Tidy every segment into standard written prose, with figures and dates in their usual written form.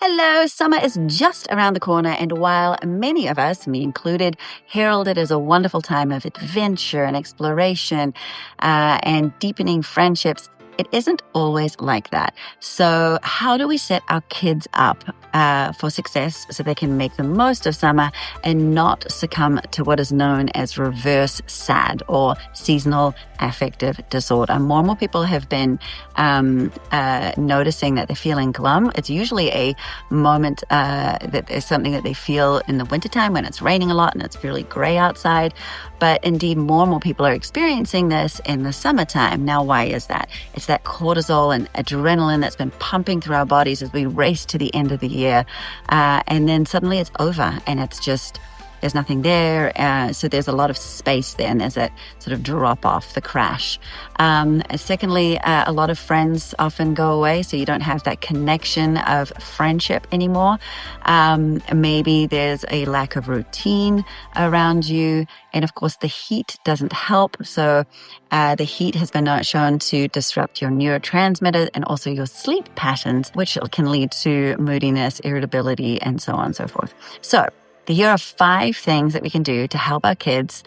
Hello, summer is just around the corner, and while many of us, me included, herald it as a wonderful time of adventure and exploration and deepening friendships, it isn't always like that. So how do we set our kids up for success so they can make the most of summer and not succumb to what is known as reverse SAD or seasonal affective disorder? More and more people have been noticing that they're feeling glum. It's usually a moment that there's something that they feel in the wintertime when it's raining a lot and it's really gray outside. But indeed, more and more people are experiencing this in the summertime. Now, why is that? It's that cortisol and adrenaline that's been pumping through our bodies as we race to the end of the year. And then suddenly it's over and it's just, there's nothing there. So there's a lot of space there and there's that sort of drop off, the crash. Secondly, a lot of friends often go away, so you don't have that connection of friendship anymore. Maybe there's a lack of routine around you. And of course, the heat doesn't help. So the heat has been shown to disrupt your neurotransmitters and also your sleep patterns, which can lead to moodiness, irritability, and so on and so forth. So here are 5 things that we can do to help our kids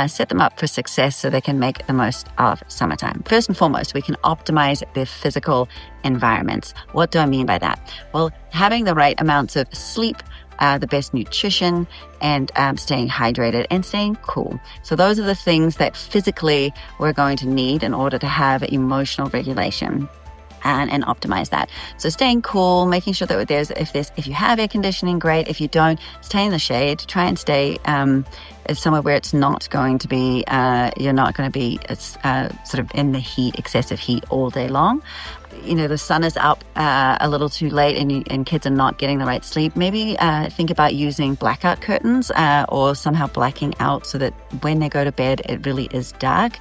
set them up for success so they can make the most of summertime. First and foremost, we can optimize their physical environments. What do I mean by that? Well, having the right amounts of sleep, the best nutrition, and staying hydrated and staying cool. So those are the things that physically we're going to need in order to have emotional regulation. And optimize that. So staying cool, making sure that if you have air conditioning, great. If you don't, stay in the shade. Try and stay somewhere where it's not going to be, you're not going to be sort of in the heat, excessive heat all day long. You know, the sun is up a little too late and kids are not getting the right sleep. Maybe think about using blackout curtains or somehow blacking out so that when they go to bed, it really is dark.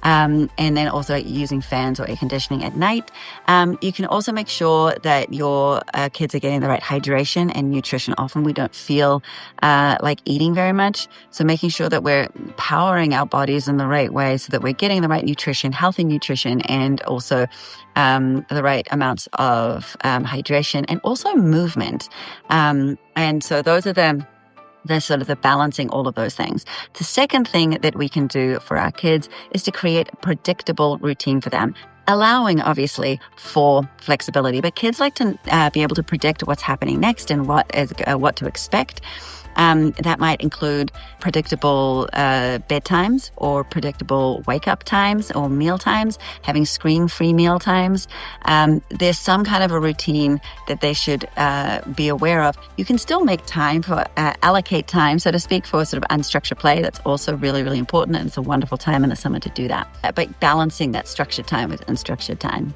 And then also using fans or air conditioning at night. You can also make sure that your kids are getting the right hydration and nutrition. Often we don't feel like eating very much. So making sure that we're powering our bodies in the right way so that we're getting the right nutrition, healthy nutrition, and also the right amounts of hydration and also movement. And so those are the sort of the balancing all of those things. The second thing that we can do for our kids is to create a predictable routine for them, allowing obviously for flexibility. But kids like to be able to predict what's happening next and what to expect. That might include predictable bedtimes or predictable wake-up times or meal times, having screen-free meal times. There's some kind of a routine that they should be aware of. You can still make time for, allocate time, so to speak, for sort of unstructured play. That's also really, really important, and it's a wonderful time in the summer to do that. But balancing that structured time with unstructured time.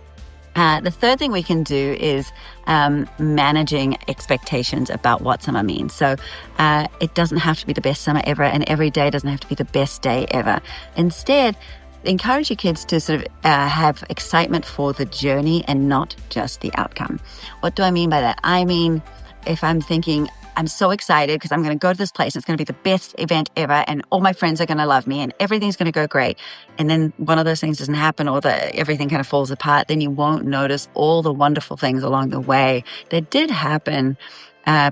The third thing we can do is managing expectations about what summer means. So it doesn't have to be the best summer ever, and every day doesn't have to be the best day ever. Instead, encourage your kids to sort of have excitement for the journey and not just the outcome. What do I mean by that? I mean, if I'm thinking, I'm so excited because I'm going to go to this place. It's going to be the best event ever. And all my friends are going to love me and everything's going to go great. And then one of those things doesn't happen or everything kind of falls apart. Then you won't notice all the wonderful things along the way that did happen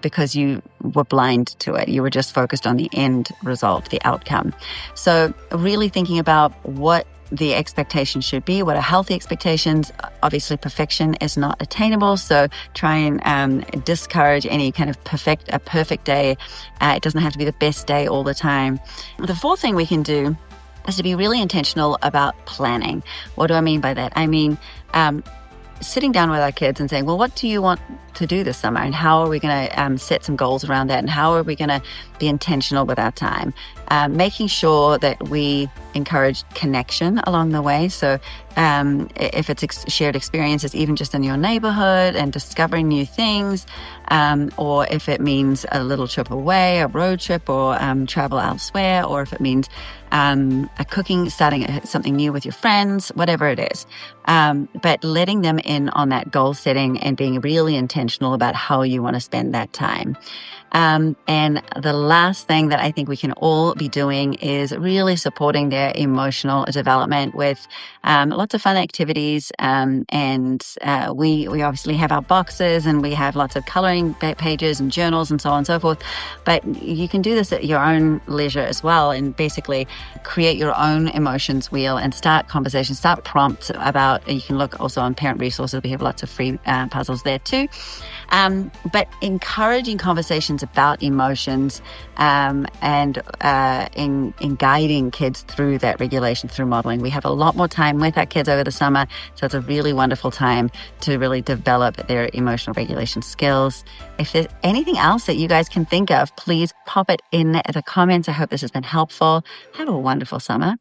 because you were blind to it. You were just focused on the end result, the outcome. So really thinking about what the expectations should be, what are healthy expectations. Obviously, perfection is not attainable, so try and discourage any kind of a perfect day. It doesn't have to be the best day all the time. The fourth thing we can do is to be really intentional about planning. What do I mean by that? I mean, sitting down with our kids and saying, well, what do you want to do this summer? And how are we going to set some goals around that? And how are we going to be intentional with our time? Making sure that we encourage connection along the way. So if it's shared experiences, even just in your neighborhood and discovering new things, or if it means a little trip away, a road trip, or travel elsewhere, or if it means starting something new with your friends, whatever it is. But letting them in on that goal setting and being really intentional about how you want to spend that time. And the last thing that I think we can all be doing is really supporting their emotional development with lots of fun activities. And we obviously have our boxes, and we have lots of coloring pages and journals and so on and so forth. But you can do this at your own leisure as well, and basically create your own emotions wheel and start conversations, start prompts about. You can look also on parent resources. We have lots of free puzzles there too. But encouraging conversations about emotions and in guiding kids through that regulation through modeling. We have a lot more time with our kids over the summer, so it's a really wonderful time to really develop their emotional regulation skills. If there's anything else that you guys can think of, please pop it in the comments. I hope this has been helpful. Have a wonderful summer.